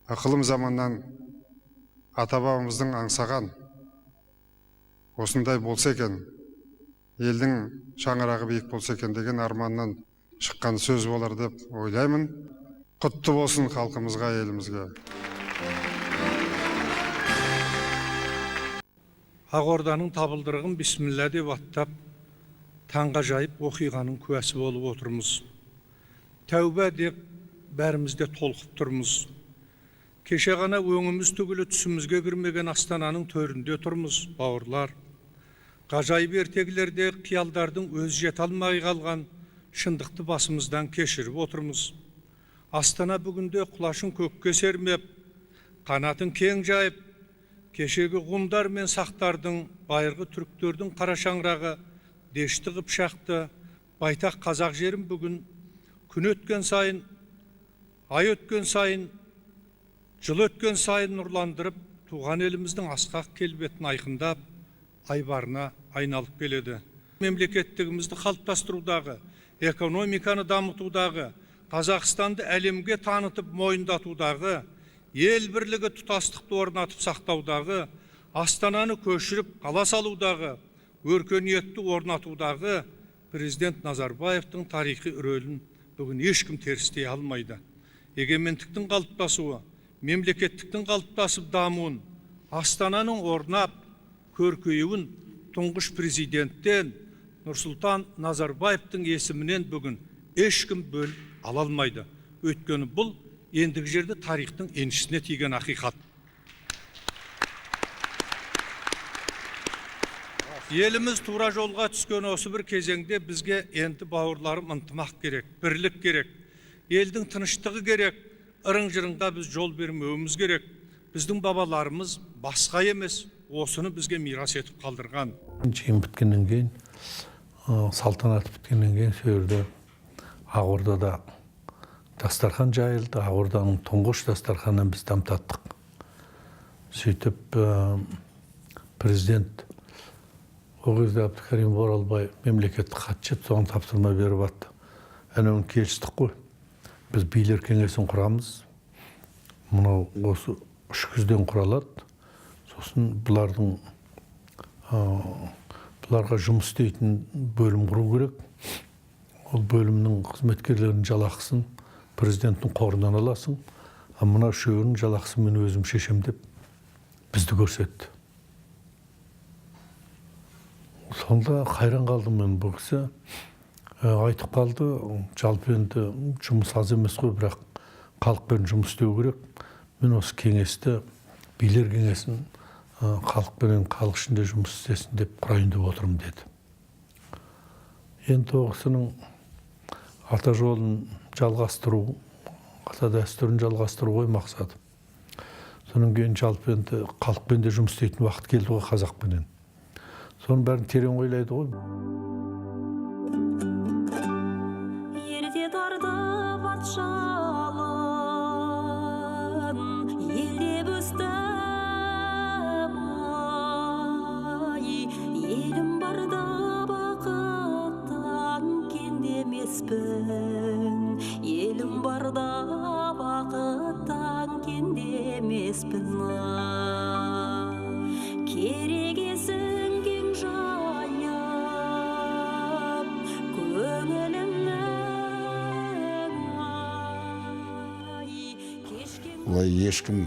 ықылым заманнан ата-бабамыздың аңсаған осындай болса екен, елдің шаңырағы биік болса екен деген арманнан шыққан сөз болар деп ойлаймын. Құтты болсын халқымызға, елімізге. Ақорданың табылдырығын бисмилла деп аттап, таңғажайып оқиғаның куәсі болып отырмыз. Тәубә деп бәрімізде толқып тұрмыз. Кеше ғана өңіміз түгілі түсімізге кірмеген Астананың төрінде тұрмыз, бауырлар. Ғажайып ертегілерде қиялдардың өз жете алмай қалған шындықты басымыздан кешіріп отырмыз. Астана бүгінде құлашын көкке сермеп, қанатын кең жайып, кешегі ғұндар мен сақтардың, байырғы түріктердің қара шаңырағы дешті қыпшақты, байтақ қазақ жерін бүгін күн өткен сайын, ай өткен сайын, жыл өткен сайын нұрландырып, туған еліміздің асқақ келбетін айқындап, айбарына айналып келеді. Мемлекеттігімізді қалыптастырудағы, экономиканы дамытудағы, Қазақстанды әлемге танытып мойындатудағы, ел бірлігі тұтастықты орнатып сақтаудағы, Астананы көшіріп қала салудағы, өркениетті орнатудағы президент Назарбаевтың тарихи рөлін бүгін ешкім терістей алмайды. Егемендіктің қалыптасуы, мемлекеттіктің қалыптасып дамуын, Астананың орнап көркеюін тұңғыш президенттен Нұрсұлтан Назарбаевтың есімінен бүгін ешкім бөліп ала алмайды. Өйткені бұл ендігі жерде тарихтың еншісіне тиген ақиқат. Еліміз тура жолға түскен осы бір кезеңде бізге енді бауырларым ынтымақ керек, бірлік керек, елдің тыныштығы керек, ырың-жырыңға біз жол бермеуіміз керек. Біздің бабаларымыз басқа емес, осыны бізге мирас етіп қалдырған. Жиын біткеннен кейін, салтанат біткеннен кейін сөйірді Ақордада дастархан жайылды. Ақорданың тұңғыш дастарханын біз тамтаттық. Сөйтіп президент ол кезде Әбдікәрім Боралбай мемлекеттік хатшы соған тапсырма беріп атты. Әнеуін келістік қой. Біз билер кеңесін құрамыз. Мынау осы 3 күзден құралады. Сосын бұларға жұмыс істейтін бөлім құру керек. Ол бөлімнің қызметкерлерінің жалақысын президенттің қорынан аласың, а мына үшеуінің жалақысын мен өзім шешем деп бізді көрсетті. Сонда қайран қалдым мен, бұл кісі айтып қалды, жалпы енді жұмыс аз емес қой, бірақ халықпен жұмыс істеу керек. Мен осы кеңесті, билер кеңесін халықпен халық ішінде жұмыс істесін деп құрайын деп отырмын деді. Енді оғысының ата жолын жалғастыру, ата дәстүрін жалғастыру ғой мақсаты. Соның кейін жалпы енді халықпен де жұмыс істейтін уақыт келді ғой қазақпенен. Соның бәрін терең ойлайды ғой. Ерде тарды патшалын, елде бөстім ай, елім барда бақыттан кендемеспін, елім барда бақыттан кендемеспін. Керегесін кең жайып, көңілімнің ай, кешкен... Олай ешкім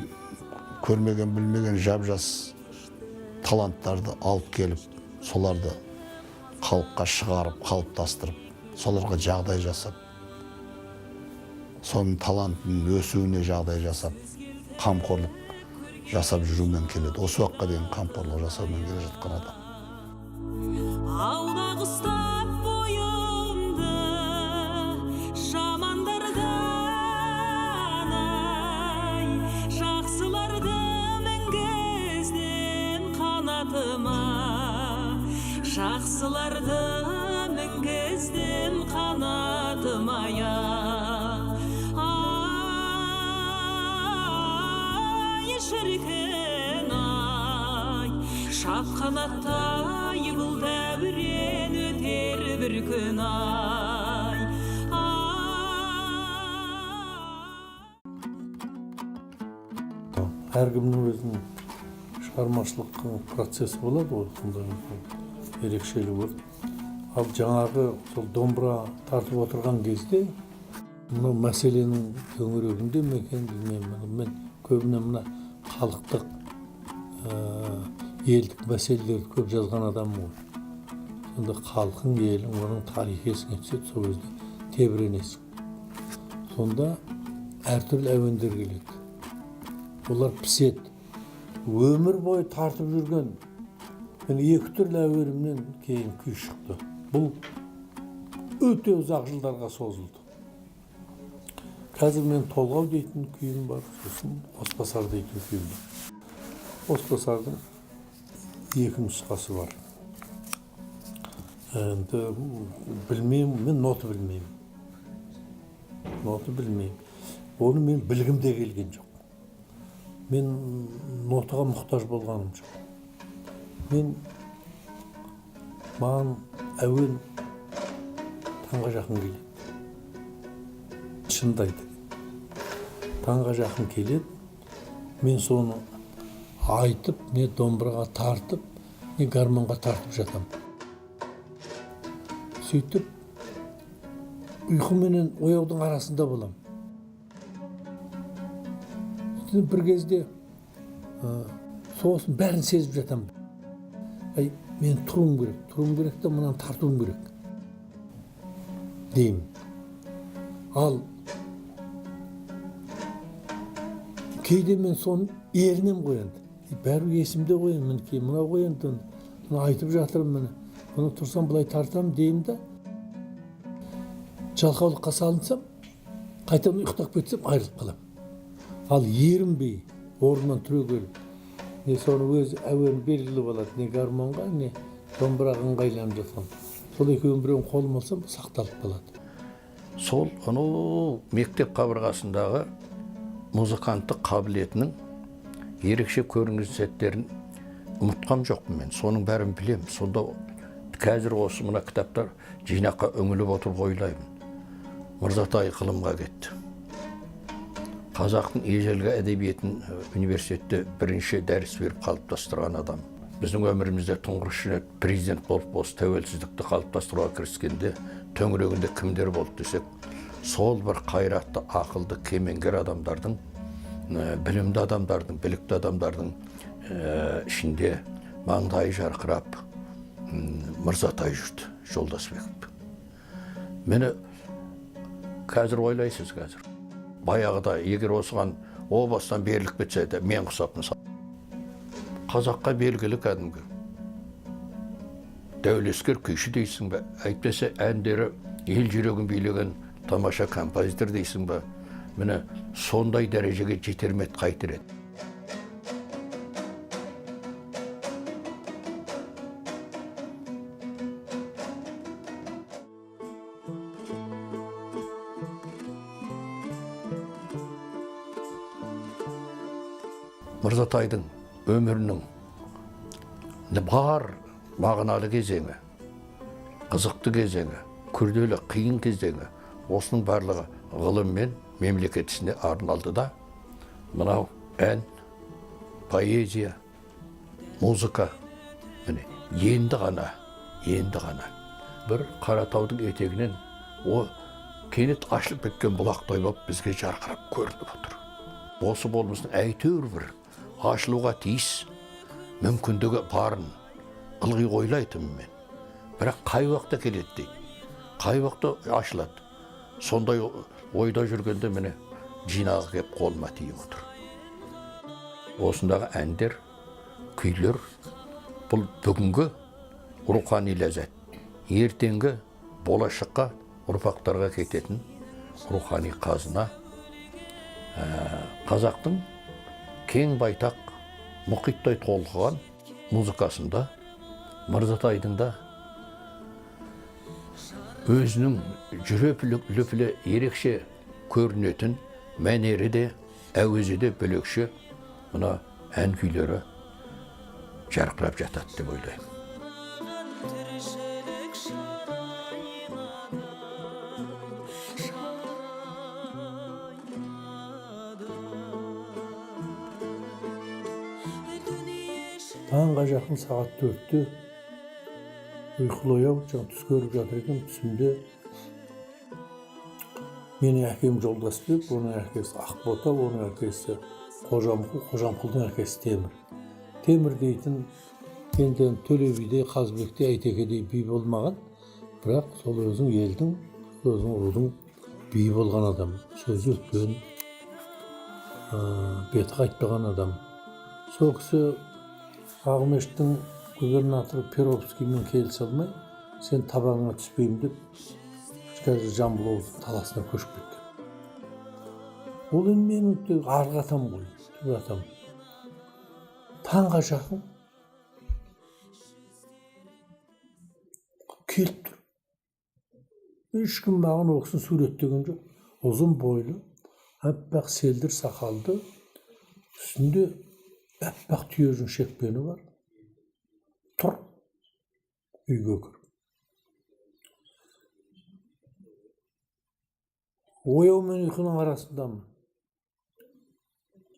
көрмеген, білмеген жап-жас таланттарды алып келіп, соларды халыққа шығарып, қалыптастырып, соларға жағдай жасап, соның талантының өсуіне жағдай жасап, қамқорлық жасап жүрумен келеді. Осы уақытқа дейін қамқорлық жасаумен келе жатқан адам. Аулақ ұстап бойымды жамандардан ай, жақсыларды мінгіздім қанатыма, жақсыларды мінгіздім қанатыма. Шіркін ай, шапқанаттай бұл дәурен өтер бір күн ай. әркімнің өзінің шығармашылық процесі болады ғой, сондай ерекшелігі бар. Ал жаңағы сол домбыра тартып отырған кезде мына мәселенің төңірегінде ме екен білмеймін. Мен көбіне мына халықтық, елдік мәселелерді көп жазған адаммын ғой. Сонда халқың, елің, оның тарихы есіңе түседі, сол кезде тебіренесің. Сонда әртүрлі әуендер келеді. Олар піседі. Өмір бойы тартып жүрген екі түрлі әуенімнен кейін күй шықты. Бұл өте ұзақ жылдарға созылды. Қазір мен Толғау дейтін күйім бар, сосын Оспасар дейтін күйім бар. Оспасардың екі нұсқасы бар. Енді білмеймін, мен ноты білмеймін. Оны мен білгімде келген жоқ. Мен нотаға мұқтаж болғаным жоқ. Маған әуен таңға жақын келеді. Шындайды. Таңға жақын келеді. Мен соны айтып, не домбыраға тартып, не гармонға тартып жатам. Сөйтіп, ұйқы менен ояудың арасында болам. Бір кезде соғысын бәрін сезіп жатам. Мен тұруым керек те мұнан тартуым керек деймін. Ал кейде мен соны ерінем қоянды. Бәрі есімде қоян, мына қоянды, мұны айтып жатырым, мұны тұрсам бұлай тартам деймін да, жалқаулыққа салынсам, қайтадан ұйықтап кетсем айырылып қалам. Ал ерінбей, орнынан түрегеліп, не соны өз әуен белгілі болады, не гармонға, не домбыраға ыңғайланып жатқан. Сол екеуін біреуін қолым алсам, сақталып қалады. Сол мектеп қабырғасындағы музыканттық қабілетінің ерекше көрінгіс сәттерін ұмытқам жоқпын мен. Соның бәрін білем. Сонда қазір осы мына кітаптар жинаққа үңіліп отыр ойлаймын. Мырзатай ғылымға кетті. Қазақтың ежелгі әдебиетін университетте бірінші дәріс беріп қалыптастырған адам. Біздің өмірімізде тұңғыш рет президент болып осы тәуелсіздікті қалыптастыруға кіріскенде төңірегінде кімдер болды десек, сол бір қайратты, ақылды, кемеңгер адамдардың, білімді адамдардың, білікті адамдардың ішінде маңдайы жарқырап Мырзатай жүрді, Жолдасбеков. Мені қазір ойлайсыз қазір. Баяғыда егер осыған о бастан беріліп кетсе де мен құсап мысал. Қазаққа белгілі кәдімгі. Дәулескер күйші дейсің бе? Әйтпесе әндері ел жүрегін билеген тамаша композитор дейсің бе? Міне сондай дәрежеге жетермет қайтыр еді. Мырзатайдың өмірінің бар мағыналы кезеңі, қызықты кезеңі, күрделі қиын кезеңі, осының барлығы ғылым мен мемлекет ісіне арналды да, мынау ән, поэзия, музыка, енді ғана бір Қаратаудың етегінен о кенет ашылып кеткен бұлақтай болып бізге жарқырап көрініп отыр. Осы болмыстың әйтеуір бір ашылуға тиіс мүмкіндігі барын ылғи ойлайтынмын мен. Бірақ қай уақытта келеді дейді, қай уақытта ашылады. Сондай ойда жүргенде міне жинағы кеп қолыма тиіп отыр. Осындағы әндер, күйлер бұл бүгінгі рухани ләззат, ертеңгі болашаққа ұрпақтарға кететін рухани қазына. Қазақтың кең байтақ, мұхиттай толқыған музыкасында Мырзатайдың да өзінің жүрек-лүпілі ерекше көрінетін мәнері де, әуезі де бөлекше мына ән күйлері жарқырап жатады деп ойлаймын. Tаңға жақын сағат 4-те ұйқылы ояу, түс көріп жатыр екен, түсімде менің әкем Жолдасбек, оның әкесі Ақбота, оның әкесі Қожамқұл, Қожамқұлдың әкесі Темір. Темір дейтін енді Төле биде, Қазыбекте, Әйтекеде би болмаған, бірақ сол өзің елдің, өзің рудың би болған адам, сөзі өткен, беті қайтпаған адам. Сол кісі Ақмешіттің губернаторы Перовскиймен келісе алмай, сен табаныңа түспеймін деп, қазір Жамбыл облысының таласына көшіп кеткен. Ол енді менің арғы атам ғой, түбі атам. Таңға жақын келіп тұр. Ешкім маған ол кісіні суреттеген жоқ. Ұзын бойлы, аппақ селдір сақалды, үстінде аппақ түйежің шекпені бар. Тұр, үйге кір. Ояу мен ұйқының арасындамын.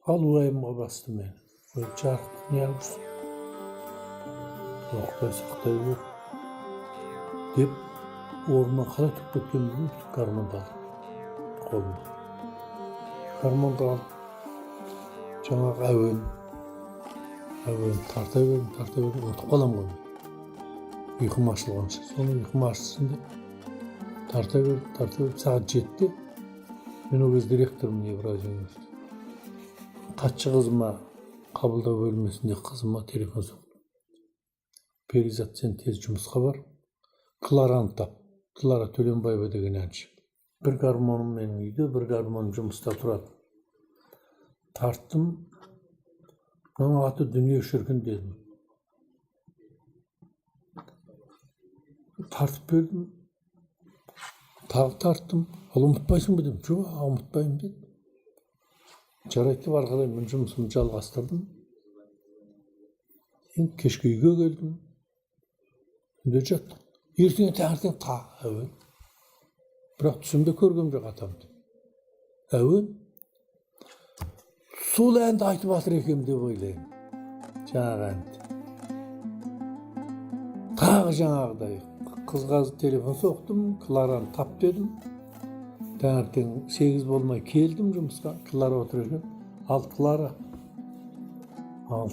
Ал уайымға басты мен. Жарықтық не алғырсың? Оқтай сақтай көр. Деп, орнынан қалай түк кеткен білмеймін, гармонды алып. Қолымда. Гармонды алып, жаңағы әуен тарта бердім, ұмытып қалам ғой. Ұйқым ашылғанша. Соны ұйқым ашылсын деп, тарта бердім, сағат 7-те. Мен ол кез директормын Евразия университеті. Хатшы қызыма, қабылдау бөлмесінде қызыма телефон соқты. Перизат, сен тез жұмысқа бар. Клараны тап. Клара Төленбаева деген әнші. Бір гармоным менің үйде, бір гармоным жұмыста тұрады. Тарттым. Оның аты дүние шіркін дедім. Тартып бердім. Тағы тарттым. Ал ұмытпайсың ба дедім. Жоқ, ұмытпаймын дедім. Жарайды бар қалай, мен жұмысымды жалғастырдым. Енді кешке үйге келдім. Үнде жаттық. Ертең таңертең әуен. Бірақ түсімде көргем жоқ атамды. Әуен. Сол әнді айтып атыр екем деп ойлаймын. Жаңағы әнді. Тағы жаңағыдай. Қызға телефон соқтым, Клараны тап дедім. Таңертең 8 болмай келдім жұмысқа. Клара отыр екен. Ал Клара. Ал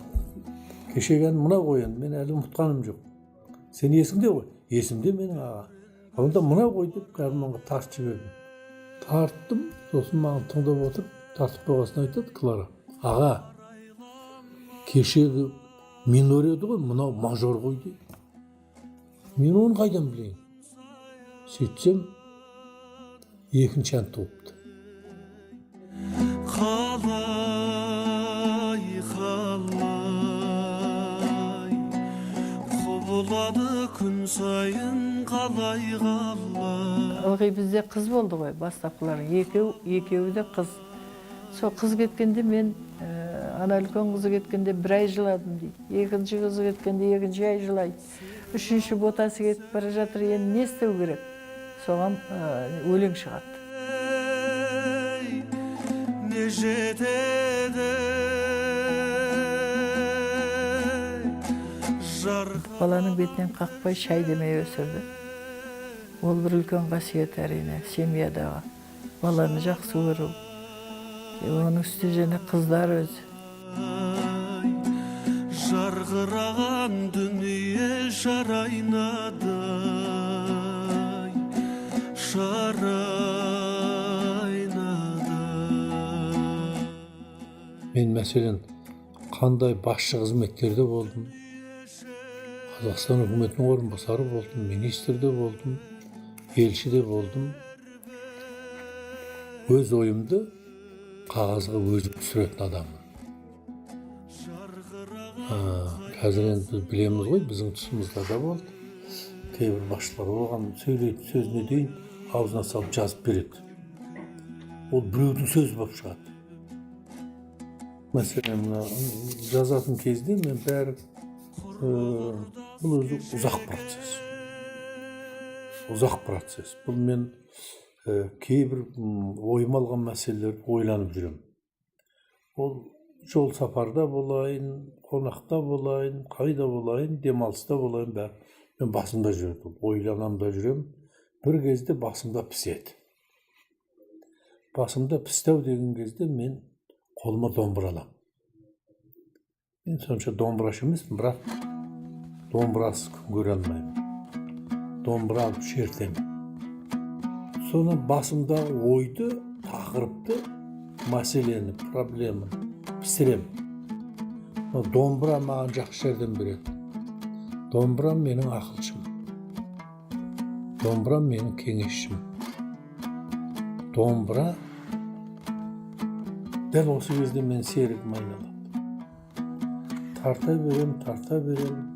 кешегі ән мына қойын. Мен әлі ұмытқаным жоқ. Сен есіңде ғой? Есімде менің аға. Онда мына қой деп гармонға тартып жібердім. Тарттым, сосын маған тыңдап отырып, тартып болғасын айтады Клара. Аға, кешегі минор еді ғой, мынау мажор ғой дейді. Мен оны қайдан білейін? Сөйтсем, екінші ән туыпты. Құбылады күн сайын қалай. Ылғи бізде қыз болды ғой, бастапқылар екеуі де қыз. Сол қыз кеткенде мен, ана үлкен қызы кеткенде 1 ай жыладым дейді. Екінші қызы кеткенде 2 ай жылайды. Үшінші ботасы кетіп бара жатыр, енді не істеу керек? Соған өлең шығады. Не жетеді жарық. Баланың бетінен қақпай шай демей өсірді. Ол бір үлкен қасиет әрине, семьядағы. Баланы жақсы көру. Оның үстіне және қыздар өзі. Жарқыраған дүние жарайнады. Мен мәселен қандай басшы қызметтерде болдым. Қазақстан үкіметінің орынбасары болдым, министрде болдым, елшіде болдым. Өз ойымды қағазға өзім түсіретін адаммын. Қазір енді білеміз ғой, біздің тұсымызда да болды. Кейбір басшылар оған сөйлейді, сөзіне дейін аузына салып жазып береді. Ол біреудің сөзі болып шығады. Мәселен, жазатын кезде мен бәрі бұл өзі ұзақ процесс. Ұзақ процесс. Бұл мен кейбір ойыма алған мәселелерді ойланып жүрем. Ол жол сапарда болайын, қонақта болайын, қайда болайын, демалыста болайын бәрі. Мен басымда жүреді, ойланам да жүрем. Бір кезде басымда піседі. Басымда пістеу деген кезде мен қолыма домбыра аламын. Мен сонша домбырашы емеспін, бірақ домбырасыз күн көре алмаймын. Домбыра алып шертемін. Соны басымда ойды, тақырыпты, мәселені, проблеманы пісіремін. Домбыра маған жақсы жәрдем береді. Домбыра менің ақылшым. Домбыра менің кеңесшім. Домбыра дәл осы кезде мен серігім айналады. Тарта берем.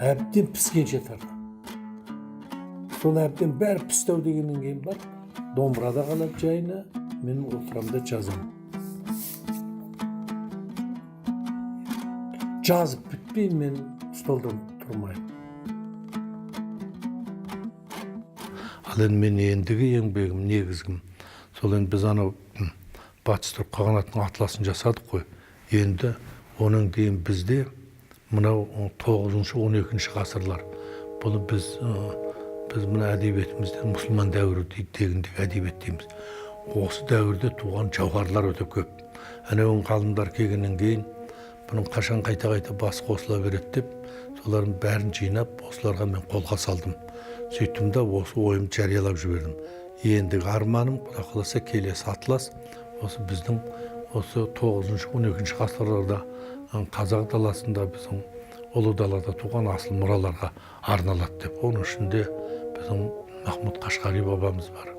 Әбден піскенше тартам. Сол әбден бәрі пістеу дегеннен кейін бар. Домбырада қалады жайына, мен отырамда жазамын. Жазып бітпей мен столдан тұрмаймын. Ал енді мен ендігі еңбегім, негізгім. Сол енді біз анау батыс түрік қағанатының атласын жасадық қой. Енді оның дейін бізде мынау 9-12 ғасырлар. Бұны біз мына әдебиетімізде мұсылман дәуірі дегендегі әдебиет дейміз. Осы дәуірде туған жауһарлар өте көп. Әнеуін ғалымдар келгеннен кейін бұның қашан қайта басы қосыла береді деп, солардың бәрін жинап, осыларға мен қолға салдым. Сөйттім да осы ойымды жариялап жібердім. Ендігі арманым, Құда қаласа келесі атлас, осы біздің осы 9-12 ғасырларда қазақ даласында біздің ұлы далада туған асыл мұраларға арналады деп. Оның ішінде біздің Махмұд Қашқари бабамыз бар.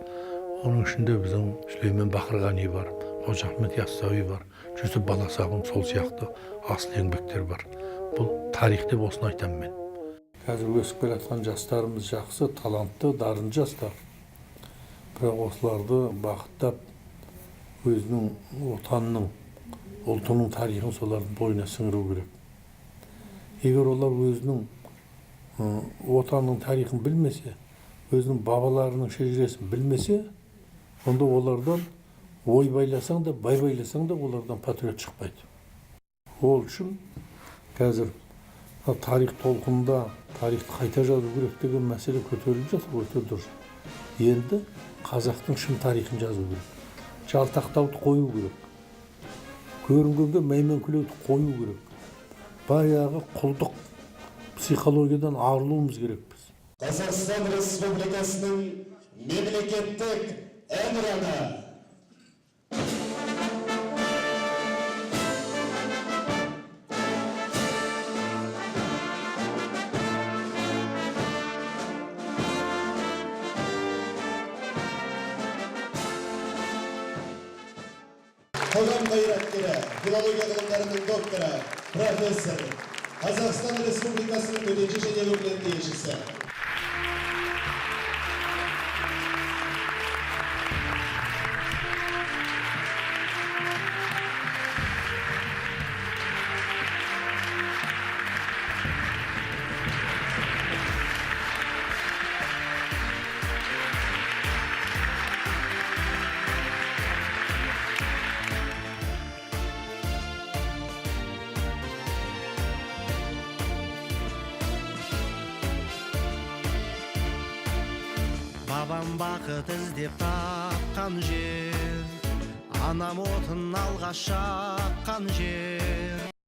Оның ішінде біздің Сүлеймен Бақырғани бар, Қожа Ахмет Яссауи бар, Жүсіп Баласағұн сол сияқты асыл еңбектер бар. Бұл тарих деп осыны айтамын мен. Қазір өсіп келе жатқан жастарымыз жақсы, талантты, дарын жастар. Бірақ осыларды бақыттап, өзінің отанының, ұлтының тарихын солардың бойына сіңіру керек. Егер олар өзінің отанның тарихын білмесе, өзінің бабаларының шежіресін білмесе, онда олардан ой байласаң да, бай байласаң да, олардан патриот шықпайды. Ол үшін қазір тарих толқынында тарихты қайта жазу керек деген мәселе көтеріліп жатыр, өте дұрыс. Енді қазақтың шын тарихын жазу керек. Жалтақтауды қою керек. Көрінгенге мәймөңкелеуді қою керек. Баяғы құлдық психологиядан арылуымыз керек біз. Қазақстан Республикасының мемлекеттік әнұраны. Қоғам қайраткері, филология ғылымдарының докторы, профессор, Қазақстан Республикасының төтенше және өкілетті елшісі. Бабам бақыт іздеп тапқан жер, анам отын алғаш жаққан жер.